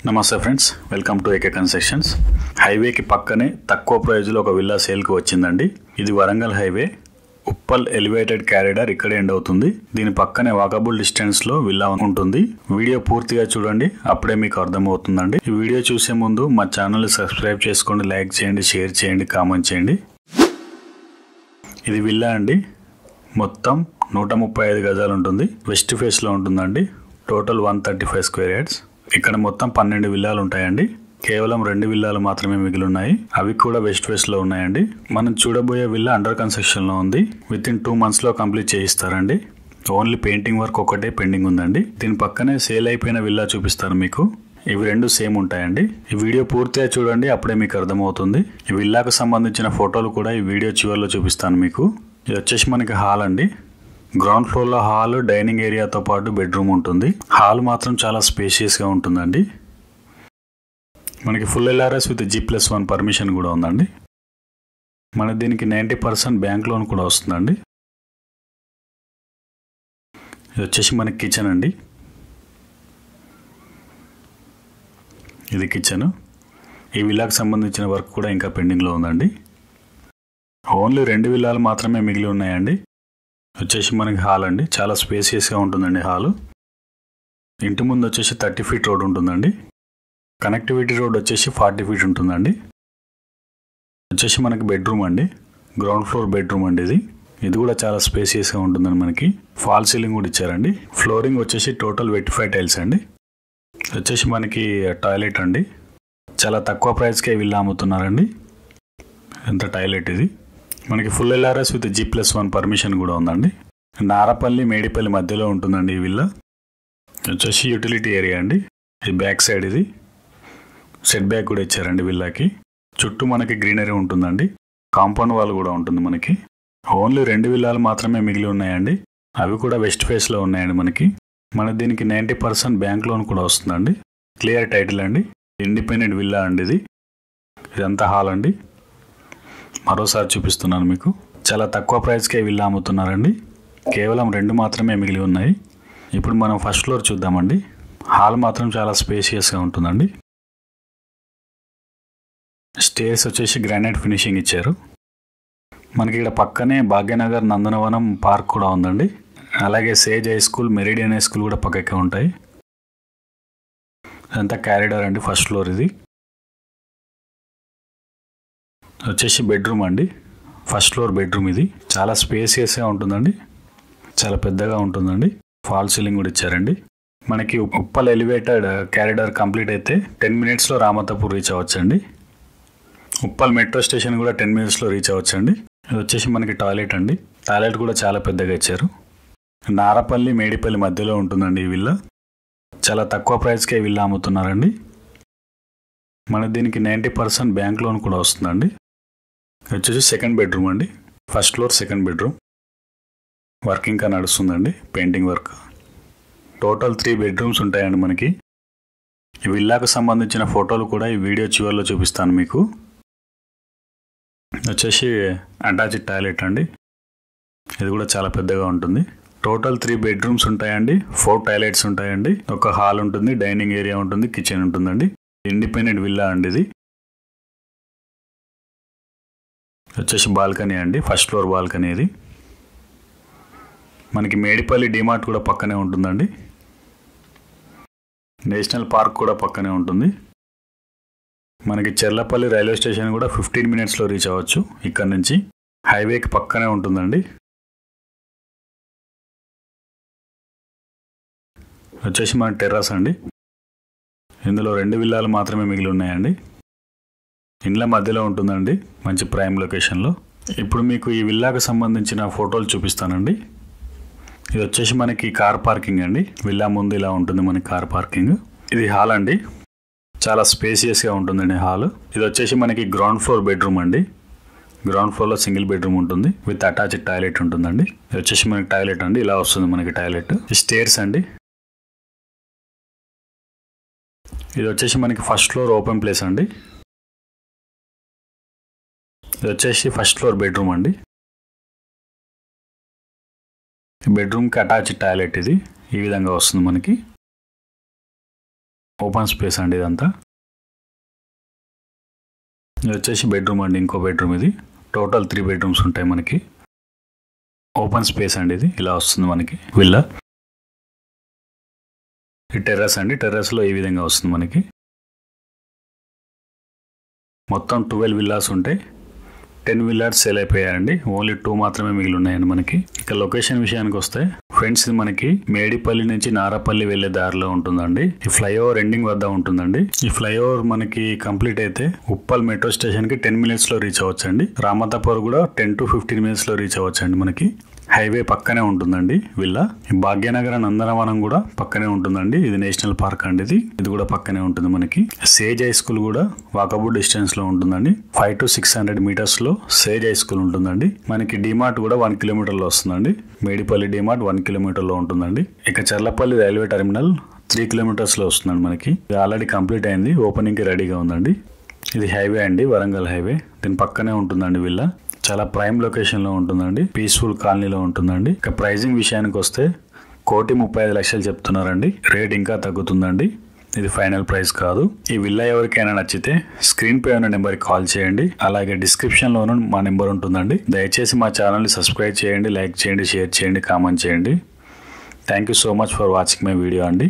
నమస్తే friends, welcome to AK constructions. హైవేకి పక్కనే తక్కువ ప్రైజ్లో ఒక విల్లా సేల్కి వచ్చిందండి. ఇది Warangal highway, Uppal elevated corridor ఇక్కడే ఎండ్ అవుతుంది. దీని పక్కనే వాకబుల్ డిస్టెన్స్లో విల్లా ఉంటుంది. వీడియో పూర్తిగా చూడండి, అప్పుడే మీకు అర్థమవుతుందండి. ఈ వీడియో చూసే ముందు మా ఛానల్ని సబ్స్క్రైబ్ చేసుకోండి, లైక్ చేయండి, షేర్ చేయండి, కామెంట్ చేయండి. ఇది విల్లా అండి. మొత్తం 135 గజాలు ఉంటుంది. వెస్ట్ ఫేస్లో ఉంటుందండి. Total 135 square yards. ఇక్కడ మొత్తం 12 విల్లాలు ఉంటాయండి. కేవలం 2 విల్లాలు మాత్రమే మిగిలి ఉన్నాయి. అవి కూడా వెస్ట్ ఫేస్ లో ఉన్నాయండి. మనం చూడబోయే విల్లా అండర్ కన్స్ట్రక్షన్ లో ఉంది. విత్ ఇన్ 2 months లో కంప్లీట్ చేయిస్తారండి. ఓన్లీ పెయింటింగ్ వర్క్ ఒకటే పెండింగ్ ఉందండి. దీని పక్కనే సేల్ అయిపోయిన విల్లా చూపిస్తారు మీకు. ఇవి రెండు సేమ్ ఉంటాయండి. ఈ వీడియో పూర్తిగా చూడండి, అప్పుడే మీకు అర్థమవుతుంది. ఈ విల్లాకు సంబంధించిన ఫోటోలు కూడా ఈ వీడియో చివరిలో చూపిస్తాను మీకు. ఇది వచ్చేసి మనకి హాల్ అండి. గ్రౌండ్ ఫ్లోర్ లో హాల్, డైనింగ్ ఏరియాతో పాటు బెడ్రూమ్ ఉంటుంది. హాల్ మాత్రం చాలా స్పేషియస్ గా ఉంటుందండి. మనకి full LRS with G+1 permission కూడా ఉందండి. మన దీనికి 90% బ్యాంక్ లోన్ కూడా వస్తుందండి. ఇది వచ్చేసి మనకి కిచెన్ అండి. ఇది కిచెన్. ఈ విల్లాకు సంబంధించిన వర్క్ కూడా ఇంకా పెండింగ్ లో ఉందండి. ఓన్లీ 2 విల్లాలు మాత్రమే మిగిలి ఉన్నాయండి. వచ్చేసి మనకి హాల్ అండి. చాలా స్పేసియస్గా ఉంటుందండి హాలు. ఇంటి ముందు వచ్చేసి 30 feet రోడ్ ఉంటుందండి. కనెక్టివిటీ రోడ్ వచ్చేసి 40 feet ఉంటుందండి. వచ్చేసి మనకి బెడ్రూమ్ అండి. గ్రౌండ్ ఫ్లోర్ బెడ్రూమ్ అండి ఇది. ఇది కూడా చాలా స్పేసియస్గా ఉంటుందండి. మనకి ఫాల్ సీలింగ్ కూడా ఇచ్చారండి. ఫ్లోరింగ్ వచ్చేసి టోటల్ 25 టైల్స్ అండి. వచ్చేసి మనకి టాయిలెట్ అండి. చాలా తక్కువ ప్రైస్కే విల్లా అమ్ముతున్నారండి. ఎంత టాయిలెట్ ఇది. మనకి full LRS with G+1 permission కూడా ఉందండి. నారపల్లి మేడిపల్లి మధ్యలో ఉంటుందండి ఈ విల్లా. వచ్చేసి యూటిలిటీ ఏరియా అండి. ఇది బ్యాక్ సైడ్. ఇది సెట్ బ్యాక్ కూడా ఇచ్చారండి విల్లాకి. చుట్టూ మనకి గ్రీనరీ ఉంటుందండి. కాంపౌండ్ వాల్ కూడా ఉంటుంది మనకి. ఓన్లీ 2 విల్లాలు మాత్రమే మిగిలి ఉన్నాయండి. అవి కూడా వెస్ట్ ఫేస్లో ఉన్నాయండి మనకి. మన దీనికి 90% బ్యాంక్ లోన్ కూడా వస్తుందండి. క్లియర్ టైటిల్ అండి. ఇండిపెండెంట్ విల్లా అండి ఇది. ఇదంతా హాల్ అండి. మరోసారి చూపిస్తున్నాను మీకు. చాలా తక్కువ ప్రైస్కే విల్లా అమ్ముతున్నారండి. కేవలం 2 మాత్రమే మిగిలి ఉన్నాయి. ఇప్పుడు మనం ఫస్ట్ ఫ్లోర్ చూద్దామండి. హాల్ మాత్రం చాలా స్పేషియస్గా ఉంటుందండి. స్టేర్స్ వచ్చేసి గ్రానైట్ ఫినిషింగ్ ఇచ్చారు. మనకి ఇక్కడ పక్కనే భాగ్యనగర్ నందనవనం పార్క్ కూడా ఉందండి. అలాగే Sage high school, Meridian high school కూడా పక్కకే ఉంటాయి. ఇదంతా క్యారిడార్ అండి. ఫస్ట్ ఫ్లోర్ ఇది. వచ్చేసి బెడ్రూమ్ అండి. ఫస్ట్ ఫ్లోర్ బెడ్రూమ్ ఇది. చాలా స్పేసియస్గా ఉంటుందండి. చాలా పెద్దగా ఉంటుందండి. ఫాల్ సీలింగ్ కూడా ఇచ్చారండి. మనకి ఉప్పల్ ఎలివేటెడ్ క్యారిడార్ కంప్లీట్ అయితే 10 minutesలో రామతపూర్ రీచ్ అవ్వచ్చండి. ఉప్పల్ మెట్రో స్టేషన్ కూడా 10 minutesలో రీచ్ అవ్వచ్చండి. ఇది వచ్చేసి మనకి టాయిలెట్ అండి. టాయిలెట్ కూడా చాలా పెద్దగా ఇచ్చారు. నారపల్లి మేడిపల్లి మధ్యలో ఉంటుందండి ఈ విల్లా. చాలా తక్కువ ప్రైస్కే విల్లా అమ్ముతున్నారండి. మన దీనికి 90% బ్యాంక్ లోన్ కూడా వస్తుందండి. వచ్చేసి సెకండ్ బెడ్రూమ్ అండి. First floor second bedroom. Work ఇంకా నడుస్తుందండి, పెయింటింగ్ వర్క్. టోటల్ 3 bedrooms ఉంటాయండి మనకి. ఈ విల్లాకు సంబంధించిన ఫోటోలు కూడా ఈ వీడియో చివరిలో చూపిస్తాను మీకు. వచ్చేసి అటాచ్డ్ టాయిలెట్ అండి. ఇది కూడా చాలా పెద్దగా ఉంటుంది. టోటల్ 3 bedrooms ఉంటాయండి. 4 toilets ఉంటాయండి. ఒక హాల్ ఉంటుంది, డైనింగ్ ఏరియా ఉంటుంది, కిచెన్ ఉంటుందండి. ఇండిపెండెంట్ విల్లా అండి ఇది. వచ్చేసి బాల్కనీ అండి. ఫస్ట్ ఫ్లోర్ బాల్కనీ ఇది. మనకి మేడిపల్లి డిమార్ట్ కూడా పక్కనే ఉంటుందండి. నేషనల్ పార్క్ కూడా పక్కనే ఉంటుంది. మనకి చెర్లపల్లి రైల్వే స్టేషన్ కూడా 15 minutesలో రీచ్ అవ్వచ్చు. ఇక్కడ నుంచి హైవేకి పక్కనే ఉంటుందండి. వచ్చేసి మన టెర్రస్ అండి. ఇందులో 2 విల్లాలు మాత్రమే మిగిలి ఉన్నాయండి. ఇండ్ల మధ్యలో ఉంటుందండి, మంచి ప్రైమ్ లొకేషన్లో. ఇప్పుడు మీకు ఈ విల్లాకు సంబంధించిన ఫోటోలు చూపిస్తానండి. ఇది వచ్చేసి మనకి కార్ పార్కింగ్ అండి. విల్లా ముందు ఇలా ఉంటుంది మనకి కార్ పార్కింగ్. ఇది హాల్ అండి. చాలా స్పేసియస్గా ఉంటుందండి హాల్. ఇది వచ్చేసి మనకి గ్రౌండ్ ఫ్లోర్ బెడ్రూమ్ అండి. గ్రౌండ్ ఫ్లోర్లో సింగిల్ బెడ్రూమ్ ఉంటుంది, విత్ అటాచ్డ్ టాయిలెట్ ఉంటుందండి. ఇది వచ్చేసి మనకి టాయిలెట్ అండి. ఇలా వస్తుంది మనకి టాయిలెట్. స్టేర్స్ అండి. ఇది వచ్చేసి మనకి ఫస్ట్ ఫ్లోర్ ఓపెన్ ప్లేస్ అండి. ఇది వచ్చేసి ఫస్ట్ ఫ్లోర్ బెడ్రూమ్ అండి. బెడ్రూమ్కి అటాచ్డ్ టాయిలెట్ ఇది. ఈ విధంగా వస్తుంది మనకి. ఓపెన్ స్పేస్ అండి ఇదంతా. ఇది వచ్చేసి బెడ్రూమ్ అండి, ఇంకో బెడ్రూమ్ ఇది. టోటల్ 3 బెడ్రూమ్స్ ఉంటాయి మనకి. ఓపెన్ స్పేస్ అండి ఇది, ఇలా వస్తుంది మనకి విల్లా. ఈ టెర్రస్ అండి, టెర్రస్లో ఈ విధంగా వస్తుంది మనకి. మొత్తం 12 విల్లాస్ ఉంటాయి. 10 విల్లాస్ సేల్ అయిపోయాయండి, ఓన్లీ 2 మాత్రమే మిగిలి ఉన్నాయండి మనకి. ఇక లొకేషన్ విషయానికి వస్తే ఫ్రెండ్స్, ఇది మనకి మేడిపల్లి నుంచి నారాపల్లి వెళ్లే దారిలో ఉంటుందండి. ఈ ఫ్లైఓవర్ ఎండింగ్ వద్ద ఉంటుందండి. ఈ ఫ్లైఓవర్ మనకి కంప్లీట్ అయితే ఉప్పల్ మెట్రో స్టేషన్ కి 10 minutes లో రీచ్ అవ్వచ్చండి. రామతాపూర్ కూడా 10 to 15 minutes లో రీచ్ అవ్వచ్చండి మనకి. హైవే పక్కనే ఉంటుందండి విల్లా. భాగ్యనగర నందనవనం కూడా పక్కనే ఉంటుందండి. ఇది నేషనల్ పార్క్ అండి, ఇది కూడా పక్కనే ఉంటుంది మనకి. సేజ్ హై స్కూల్ కూడా వాకబుల్ డిస్టెన్స్ లో ఉంటుందండి. 500 to 600 meters లో సేజ్ హై స్కూల్ ఉంటుందండి. మనకి డిమార్ట్ కూడా 1 kilometer లో వస్తుందండి. మేడిపల్లి డిమార్ట్ 1 kilometer లో ఉంటుందండి. ఇక చర్లపల్లి రైల్వే టెర్మినల్ 3 kilometers లో వస్తుందండి మనకి. ఇది ఆల్రెడీ కంప్లీట్ అయింది, ఓపెనింగ్ కి రెడీగా ఉందండి. ఇది హైవే అండి, వరంగల్ హైవే. దీని పక్కనే ఉంటుందండి విల్లా. చాలా ప్రైమ్ లొకేషన్ లో ఉంటుందండి, పీస్ఫుల్ కాలనీలో ఉంటుందండి. ఇక ప్రైజింగ్ విషయానికి వస్తే 1,35,00,000 చెప్తున్నారండి. రేట్ ఇంకా తగ్గుతుందండి, ఇది ఫైనల్ ప్రైస్ కాదు. ఈ విల్లా ఎవరికైనా నచ్చితే స్క్రీన్ పై ఉన్న నెంబర్కి కాల్ చేయండి. అలాగే డిస్క్రిప్షన్ లోనూ మా నెంబర్ ఉంటుందండి. దయచేసి మా ఛానల్ని సబ్స్క్రైబ్ చేయండి, లైక్ చేయండి, షేర్ చేయండి, కామెంట్ చేయండి. Thank you so much for watching my video అండి.